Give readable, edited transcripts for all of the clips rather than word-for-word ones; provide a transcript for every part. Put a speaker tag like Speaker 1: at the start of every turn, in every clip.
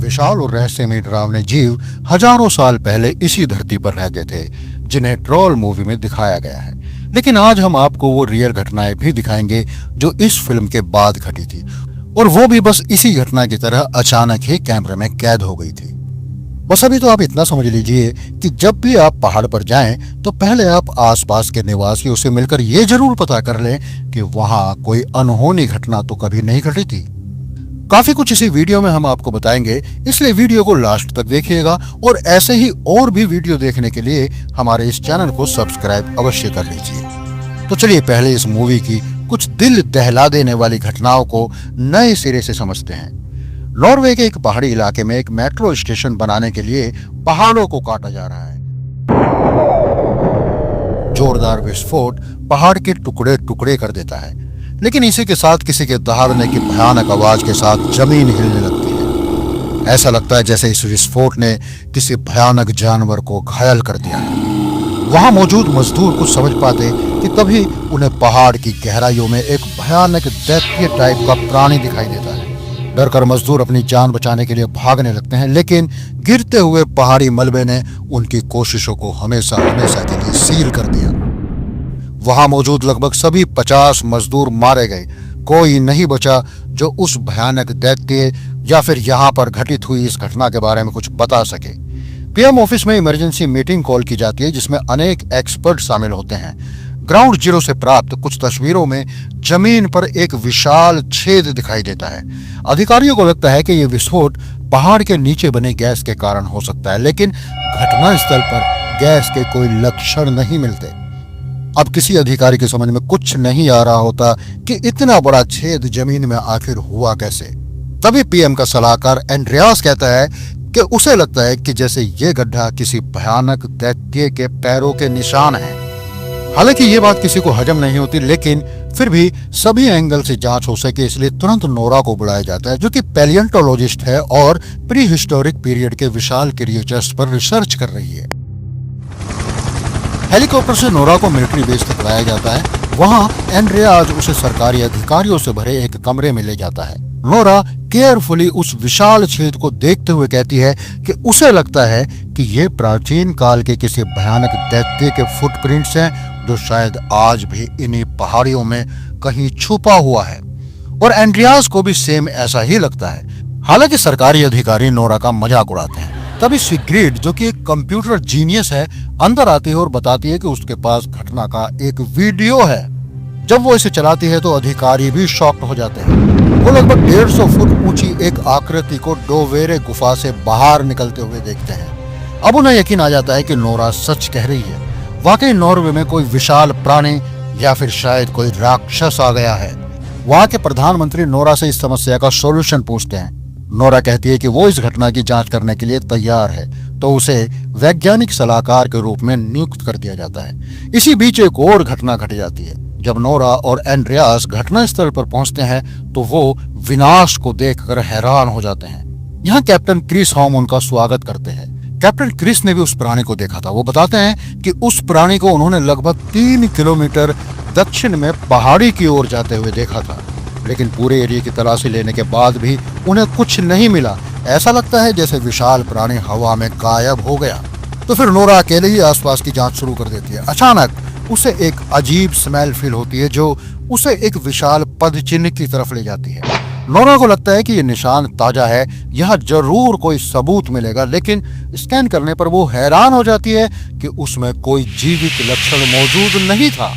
Speaker 1: विशाल और रहस्यमय डरावने जीव हजारों साल पहले इसी धरती पर रहते थे, जिन्हें ट्रोल मूवी में दिखाया गया है। लेकिन आज हम आपको वो रियल घटनाएं भी दिखाएंगे जो इस फिल्म के बाद घटी थी, और वो भी बस इसी घटना की तरह अचानक ही कैमरे में कैद हो गई थी। बस अभी तो आप इतना समझ लीजिए कि जब भी आप पहाड़ पर जाएं तो पहले आप आसपास के निवासियों से मिलकर ये जरूर पता कर लें कि वहां कोई अनहोनी घटना तो कभी नहीं घटी थी। काफी कुछ इसी वीडियो में हम आपको बताएंगे, इसलिए वीडियो को लास्ट तक देखिएगा और ऐसे ही और भी वीडियो देखने के लिए हमारे इस चैनल को सब्सक्राइब अवश्य कर लीजिए। तो चलिए पहले इस मूवी की कुछ दिल दहला देने वाली घटनाओं को नए सिरे से समझते हैं। नॉर्वे के एक पहाड़ी इलाके में एक मेट्रो स्टेशन बनाने के लिए पहाड़ों को काटा जा रहा है। जोरदार विस्फोट पहाड़ के टुकड़े टुकड़े कर देता है, लेकिन इसी के साथ किसी के दहाड़ने की भयानक आवाज के साथ जमीन हिलने लगती है। ऐसा लगता है जैसे इस विस्फोट ने किसी भयानक जानवर को घायल कर दिया है। वहां मौजूद मजदूर कुछ समझ पाते कि तभी उन्हें पहाड़ की गहराइयों में एक भयानक दैत्य टाइप का प्राणी दिखाई देता है। डरकर मजदूर अपनी जान बचाने के लिए भागने लगते हैं, लेकिन गिरते हुए पहाड़ी मलबे ने उनकी कोशिशों को हमेशा हमेशा के लिए सील कर दिया। वहां मौजूद लगभग सभी 50 मजदूर मारे गए। कोई नहीं बचा जो उस भयानक दैत्य या फिर यहाँ पर घटित हुई इस घटना के बारे में कुछ बता सके। पीएम ऑफिस में इमरजेंसी मीटिंग कॉल की जाती है, जिसमें अनेक एक्सपर्ट शामिल होते हैं। ग्राउंड जीरो से प्राप्त कुछ तस्वीरों में जमीन पर एक विशाल छेद दिखाई देता है। अधिकारियों को लगता है कि यह विस्फोट पहाड़ के नीचे बने गैस के कारण हो सकता है, लेकिन घटनास्थल पर गैस के कोई लक्षण नहीं मिलते। अब किसी अधिकारी के समझ में कुछ नहीं आ रहा होता कि इतना बड़ा छेद जमीन में आखिर हुआ कैसे। तभी पीएम का सलाहकार एंड्रियास कहता है कि उसे लगता है कि जैसे ये गड्ढा किसी भयानक दैत्य के पैरों के निशान है। हालांकि ये बात किसी को हजम नहीं होती, लेकिन फिर भी सभी एंगल से जांच हो सके इसलिए तुरंत नोरा को बुलाया जाता है, जो कि पैलियोंटोलॉजिस्ट है और प्री हिस्टोरिक पीरियड के विशाल क्रिएचर्स पर रिसर्च कर रही है। हेलीकॉप्टर से नोरा को मिलिट्री बेस तक लाया जाता है। वहां एंड्रियाज उसे सरकारी अधिकारियों से भरे एक कमरे में ले जाता है। नोरा केयरफुली उस विशाल छेद को देखते हुए कहती है कि उसे लगता है कि ये प्राचीन काल के किसी भयानक दैत्य के फुटप्रिंट्स हैं, जो शायद आज भी इन्हीं पहाड़ियों में कहीं छुपा हुआ है। और एंड्रियास को भी सेम ऐसा ही लगता है। हालांकि सरकारी अधिकारी नोरा का मजाक उड़ाते हैं। तभी सिग्रीड, जो कि एक कंप्यूटर जीनियस है, अंदर आती है और बताती है कि उसके पास घटना का एक वीडियो है। जब वो इसे चलाती है तो अधिकारी भी शॉक्ड हो जाते हैं। वो लगभग 150 फुट ऊंची एक आकृति को डोवेरे गुफा से बाहर निकलते हुए देखते हैं। अब उन्हें यकीन आ जाता है कि नोरा सच कह रही है। वाकई नॉर्वे में कोई विशाल प्राणी या फिर शायद कोई राक्षस आ गया है। वहां के प्रधानमंत्री नोरा से इस समस्या का सॉल्यूशन पूछते हैं। नोरा कहती है कि वो इस घटना की जांच करने के लिए तैयार है, तो उसे वैज्ञानिक सलाहकार के रूप में नियुक्त कर दिया जाता है। इसी बीच एक और घटना घट जाती है। जब नोरा और एंड्रियास घटनास्थल पर पहुंचते हैं तो वो विनाश को देखकर हैरान हो जाते हैं। यहाँ कैप्टन क्रिस होम उनका स्वागत करते हैं। कैप्टन क्रिस ने भी उस प्राणी को देखा था। वो बताते हैं कि उस प्राणी को उन्होंने लगभग 3 किलोमीटर दक्षिण में पहाड़ी की ओर जाते हुए देखा था, लेकिन पूरे एरिया की तलाशी लेने के बाद भी उन्हें कुछ नहीं मिला। ऐसा लगता है जैसे विशाल प्राणी हवा में गायब हो गया। तो फिर नोरा अकेले ही आसपास की जांच शुरू कर देती है। अचानक उसे एक अजीब स्मेल फील होती है, जो उसे एक विशाल पदचिन्ह की तरफ ले जाती है। नोरा को लगता है कि ये निशान ताजा है, यहाँ जरूर कोई सबूत मिलेगा, लेकिन स्कैन करने पर वो हैरान हो जाती है कि उसमें कोई जीवित लक्षण मौजूद नहीं था।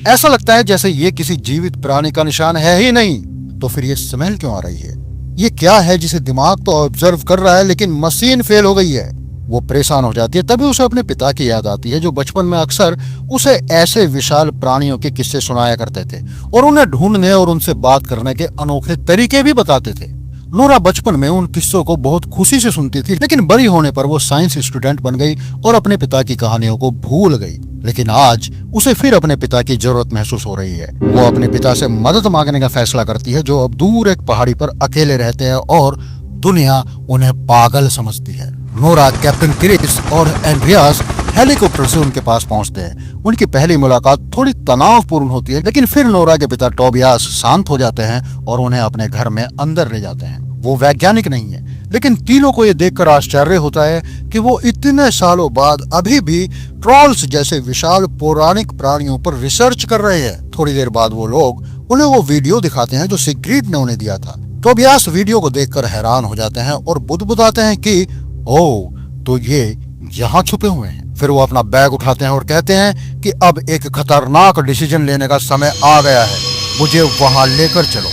Speaker 1: ऐसा लगता है जैसे ये किसी जीवित प्राणी का निशान है ही नहीं। तो फिर ये स्मेल क्यों आ रही है? ये क्या है जिसे दिमाग तो ऑब्जर्व कर रहा है, लेकिन मशीन फेल हो गई है। वो परेशान हो जाती है। तभी उसे अपने पिता की याद आती है, जो बचपन में अक्सर उसे ऐसे विशाल प्राणियों के किस्से सुनाया करते थे और उन्हें ढूंढने और उनसे बात करने के अनोखे तरीके भी बताते थे। नोरा बचपन में उन किस्सों को बहुत खुशी से सुनती थी, लेकिन बड़ी होने पर वो साइंस स्टूडेंट बन गई और अपने पिता की कहानियों को भूल गई। लेकिन आज उसे फिर अपने पिता की जरूरत महसूस हो रही है। वो अपने पिता से मदद मांगने का फैसला करती है, जो अब दूर एक पहाड़ी पर अकेले रहते हैं और दुनिया उन्हें पागल समझती है। नोरा, कैप्टन क्रिस और एंड्रियास हेलीकॉप्टर से उनके पास पहुंचते हैं। उनकी पहली मुलाकात थोड़ी तनावपूर्ण होती है, लेकिन फिर नोरा के पिता टोबियास शांत हो जाते हैं और उन्हें अपने घर में अंदर ले जाते हैं। वो वैज्ञानिक नहीं है, लेकिन तीनों को ये देखकर आश्चर्य होता है कि वो इतने सालों बाद अभी भी ट्रॉल्स जैसे विशाल पौराणिक प्राणियों पर रिसर्च कर रहे हैं। थोड़ी देर बाद वो लोग उन्हें वो वीडियो दिखाते हैं जो सिग्रीड ने उन्हें दिया था। टोबियास वीडियो को देखकर हैरान हो जाते हैं और बुदबुदाते हैं कि ओह, तो ये यहाँ छुपे हुए हैं। फिर वो अपना बैग उठाते हैं और कहते हैं कि अब एक खतरनाक डिसीजन लेने का समय आ गया है, मुझे वहां लेकर चलो।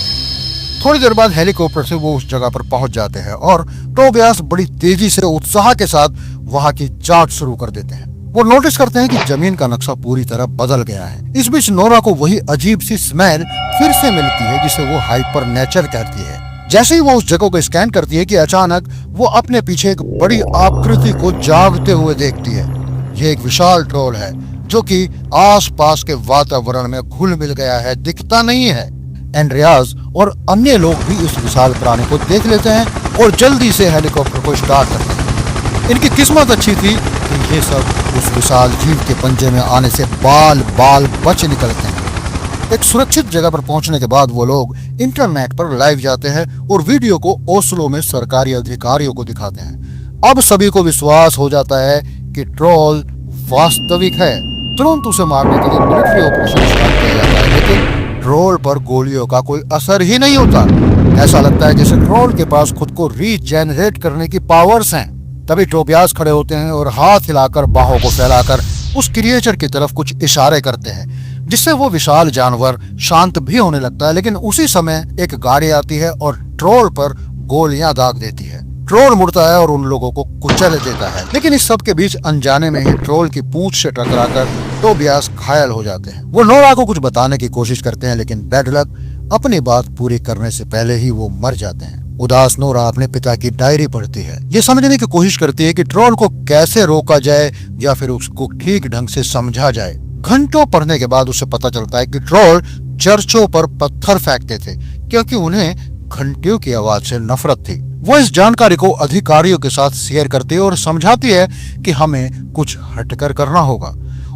Speaker 1: थोड़ी देर बाद हेलीकॉप्टर से वो उस जगह पर पहुंच जाते हैं और टोबियास बड़ी तेजी से उत्साह के साथ वहां की जांच शुरू कर देते हैं। वो नोटिस करते हैं कि जमीन का नक्शा पूरी तरह बदल गया है। इस बीच नोरा को वही अजीब सी स्मेल फिर से मिलती है जिसे वो हाइपर नेचर कहती है। जैसे ही वो उस जगह को स्कैन करती है कि अचानक वो अपने पीछे एक बड़ी आकृति को जागते हुए देखती है। ये एक विशाल ट्रोल है जो कि आसपास के वातावरण में घुल मिल गया है, दिखता नहीं है। एंड्रियास और अन्य लोग भी इस विशाल प्राणी को देख लेते हैं और जल्दी से हेलीकॉप्टर को स्टार्ट करते हैं। इनकी किस्मत अच्छी थी कि ये सब उस विशाल जीव के पंजे में आने से बाल बाल बच निकलते हैं। एक सुरक्षित जगह पर पहुंचने के बाद वो लोग इंटरनेट पर लाइव जाते हैं और वीडियो को ओस्लो में सरकारी अधिकारियों को दिखाते हैं। अब सभी को विश्वास हो जाता है कि ट्रोल वास्तविक है। तुरंत उसे मारने के लिए मिलिट्री ऑपरेशन स्टार्ट किया जाता है, लेकिन ट्रोल पर गोलियों का कोई असर ही नहीं होता। ऐसा लगता है जैसे ट्रोल के पास खुद को रीजेनरेट करने की पावर्स हैं। तभी टोबियास खड़े होते हैं और हाथ हिलाकर बाहों को फैलाकर उस क्रिएचर की तरफ कुछ इशारे करते हैं, जिससे वो विशाल जानवर शांत भी होने लगता है। लेकिन उसी समय एक गाड़ी आती है और ट्रोल पर गोलियां दाग देती है। ट्रोल मुड़ता है और उन लोगों को कुचल देता है, लेकिन इस सब के बीच अनजाने में ही ट्रोल की पूंछ से टकराकर टोबियास घायल हो जाते हैं। वो नोरा को कुछ बताने की कोशिश करते हैं, लेकिन बैड लक, अपनी बात पूरी करने से पहले ही वो मर जाते हैं। उदास नोरा अपने पिता की डायरी पढ़ती है। ये समझने की कोशिश करती है कि ट्रोल को कैसे रोका जाए या फिर उसको ठीक ढंग से समझा जाए। घंटों पढ़ने के बाद उसे पता चलता है कि ट्रोल चर्चों पर पत्थर फेंकते थे क्योंकि उन्हें घंटियों की आवाज से नफरत थी। वो इस जानकारी को अधिकारियों के साथ शेयर करती है और समझाती है कि हमें कुछ हटकर करना होगा,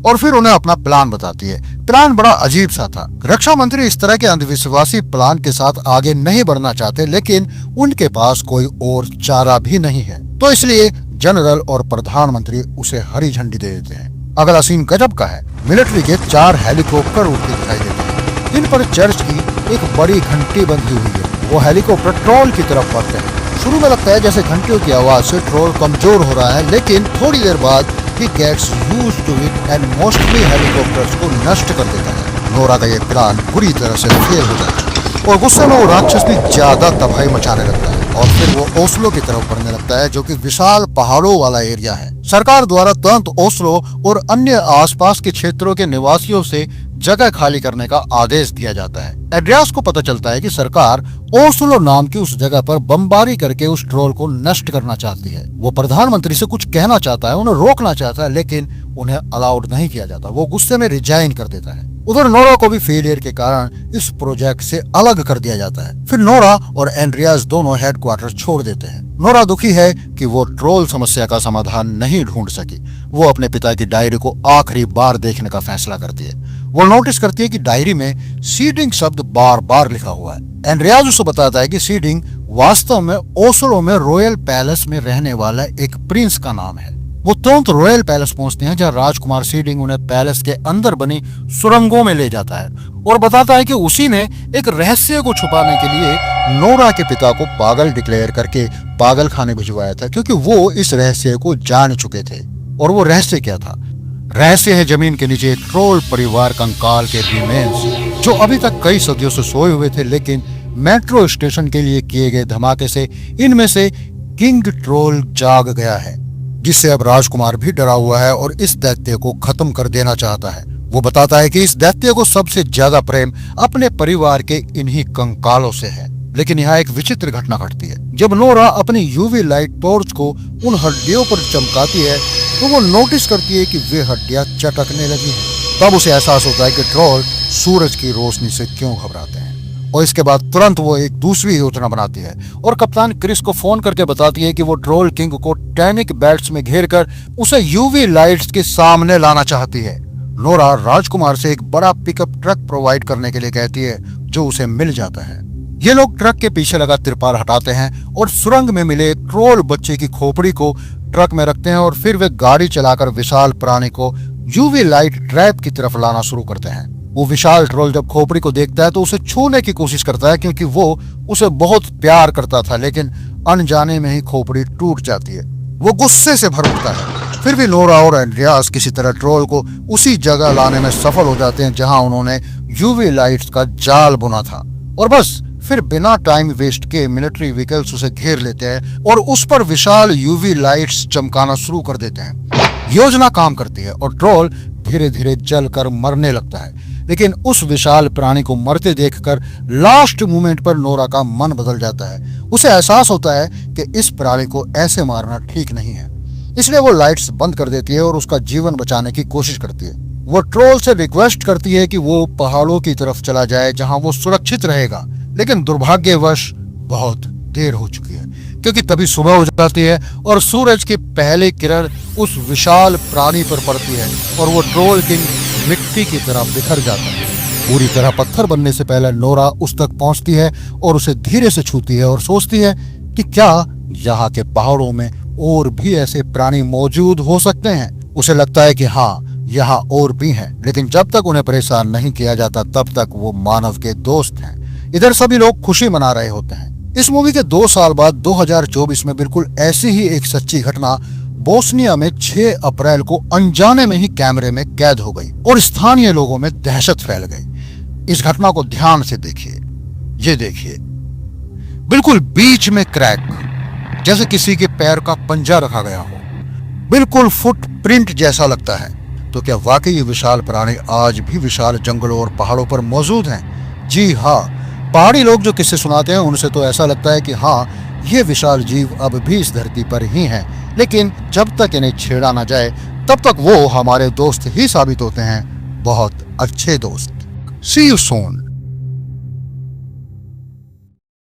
Speaker 1: और फिर उन्हें अपना प्लान बताती है। प्लान बड़ा अजीब सा था। रक्षा मंत्री इस तरह के अंधविश्वासी प्लान के साथ आगे नहीं बढ़ना चाहते, लेकिन उनके पास कोई और चारा भी नहीं है, तो इसलिए जनरल और प्रधानमंत्री उसे हरी झंडी दे देते हैं। अगला सीन गजब का है। मिलिट्री के 4 हेलीकॉप्टर उड़ते दिखाई देते हैं। इन पर चर्च की एक बड़ी घंटी बंधी हुई है। वो हेलीकॉप्टर ट्रोल की तरफ बढ़ते हैं। शुरू में लगता है जैसे घंटियों की आवाज से ट्रोल कमजोर हो रहा है, लेकिन थोड़ी देर बाद he gets used to it and mostly helicopters को नष्ट कर देता है। नोरा का ये प्लान बुरी तरह से फेल हो जाता है और गुस्से में वो राक्षस भी ज्यादा तबाही मचाने लगता है और फिर वो ओस्लो की तरफ बढ़ने लगता है, जो कि विशाल पहाड़ों वाला एरिया है। सरकार द्वारा तुरंत ओस्लो और अन्य आसपास के क्षेत्रों के निवासियों से जगह खाली करने का आदेश दिया जाता है। एंड्रियास को पता चलता है कि सरकार ओस्लो नाम की उस जगह पर बमबारी करके उस ट्रोल को नष्ट करना चाहती है। वो प्रधानमंत्री से कुछ कहना चाहता है, उन्हें रोकना चाहता है, लेकिन उन्हें अलाउड नहीं किया जाता। वो गुस्से में रिजाइन कर देता है। उधर नोरा को भी फेलियर के कारण इस प्रोजेक्ट से अलग कर दिया जाता है। फिर नोरा और एंड्रियास दोनों हेडक्वार्टर छोड़ देते हैं। नोरा दुखी है कि वो ट्रोल समस्या का समाधान नहीं ढूंढ सकी। वो अपने पिता की डायरी को आखिरी बार देखने का फैसला करती है। वो नोटिस करती है कि डायरी में सीडिंग शब्द बार बार लिखा हुआ है। एंड्रियास उसे बताता है कि सीडिंग वास्तव में ओस्लो में रॉयल पैलेस में रहने वाला एक प्रिंस का नाम है। वो तुरंत रॉयल पैलेस पहुंचते हैं, जहां राजकुमार सीडिंग उन्हें पैलेस के अंदर बनी सुरंगों में ले जाता है और बताता है कि उसी ने एक रहस्य को छुपाने के लिए नोरा के पिता को पागल डिक्लेयर करके पागल खाने भिजवाया था, क्योंकि वो इस रहस्य को जान चुके थे। और वो रहस्य क्या था? रहस्य है जमीन के नीचे ट्रोल परिवार कंकाल के रिमेन्स, जो अभी तक कई सदियों से सोए हुए थे, लेकिन मेट्रो स्टेशन के लिए किए गए धमाके से इनमें से किंग ट्रोल जाग गया है, जिससे अब राजकुमार भी डरा हुआ है और इस दैत्य को खत्म कर देना चाहता है। वो बताता है कि इस दैत्य को सबसे ज्यादा प्रेम अपने परिवार के इन्हीं कंकालों से है। लेकिन यहाँ एक विचित्र घटना घटती है। जब नोरा अपनी यूवी लाइट टॉर्च को उन हड्डियों पर चमकाती है तो वो नोटिस करती है कि वे हड्डियां चटकने लगी हैं। तब उसे एहसास होता है कि ट्रोल सूरज की रोशनी से क्यों घबराते हैं, और इसके बाद तुरंत वो एक दूसरी योजना बनाती है और कप्तान क्रिस को फोन करके बताती है कि वो ट्रोल किंग को टैनिक बेल्ट्स में घेरकर उसे यूवी लाइट्स के सामने लाना चाहती है। नोरा राजकुमार से एक बड़ा पिकअप ट्रक प्रोवाइड करने के लिए कहती है, जो उसे मिल जाता है। ये लोग ट्रक के पीछे लगा तिरपाल हटाते हैं और सुरंग में मिले ट्रोल बच्चे की खोपड़ी को ट्रक में रखते हैं और फिर वे गाड़ी चलाकर विशाल प्राणी को यूवी लाइट ट्रैप की तरफ लाना शुरू करते हैं। वो विशाल ट्रोल जब खोपड़ी को देखता है तो उसे छूने की कोशिश करता है क्योंकि वो उसे बहुत प्यार करता था, लेकिन अनजाने में ही खोपड़ी टूट जाती है। वो गुस्से से भर उठता है। फिर भी नोरा और एंड्रियास किसी तरह ट्रोल को उसी जगह लाने में सफल हो जाते हैं जहां उन्होंने यूवी लाइट्स का जाल बुना था, और बस फिर बिना टाइम वेस्ट के मिलिट्री व्हीकल्स उसे घेर लेते हैं और उस पर विशाल यूवी लाइट्स चमकाना शुरू कर देते हैं। योजना काम करती है और ट्रोल धीरे धीरे जलकर मरने लगता है, लेकिन उस विशाल प्राणी को मरते देखकर लास्ट मोमेंट पर नोरा का मन बदल जाता है। उसे एहसास होता है कि इस प्राणी को ऐसे मारना ठीक नहीं है, इसलिए वो लाइट्स बंद कर देती है और उसका जीवन बचाने की कोशिश करती है। वो ट्रोल से रिक्वेस्ट करती है कि वो पहाड़ों की तरफ चला जाए जहां वो सुरक्षित रहेगा, लेकिन दुर्भाग्यवश बहुत देर हो चुकी है क्योंकि तभी सुबह हो जाती है और सूरज की पहली किरण उस विशाल प्राणी पर पड़ती है और वो ट्रोल किंग मिट्टी की तरह बिखर जाता है। पूरी तरह पत्थर बनने से पहले नोरा उस तक पहुंचती है और उसे धीरे से छूती है और सोचती है कि क्या यहाँ के पहाड़ों में और भी ऐसे प्राणी मौजूद हो सकते हैं। उसे लगता है कि हाँ, यहाँ और भी हैं, लेकिन जब तक उन्हें परेशान नहीं किया जाता तब तक वो मानव के दोस्त हैं। इधर सभी लोग खुशी मना रहे होते हैं। इस मूवी के 2 साल बाद 2024 में बिल्कुल ऐसी ही एक सच्ची घटना बोस्निया में 6 अप्रैल को अनजाने में ही कैमरे में कैद हो गई और स्थानीय लोगों में दहशत फैल गई। इस घटना को ध्यान से देखिए। ये देखिए, बिल्कुल बीच में क्रैक, जैसे किसी के पैर का पंजा रखा गया हो। बिल्कुल फुटप्रिंट जैसा लगता है। तो क्या वाकई ये विशाल प्राणी आज भी विशाल जंगलों और पहाड़ों पर मौजूद हैं? जी हाँ, पहाड़ी लोग जो किस्से सुनाते हैं उनसे तो ऐसा लगता है कि हाँ, ये विशाल जीव अब भी इस धरती पर ही हैं, लेकिन जब तक इन्हें छेड़ा ना जाए तब तक वो हमारे दोस्त ही साबित होते हैं, बहुत अच्छे दोस्त। सी यू सून।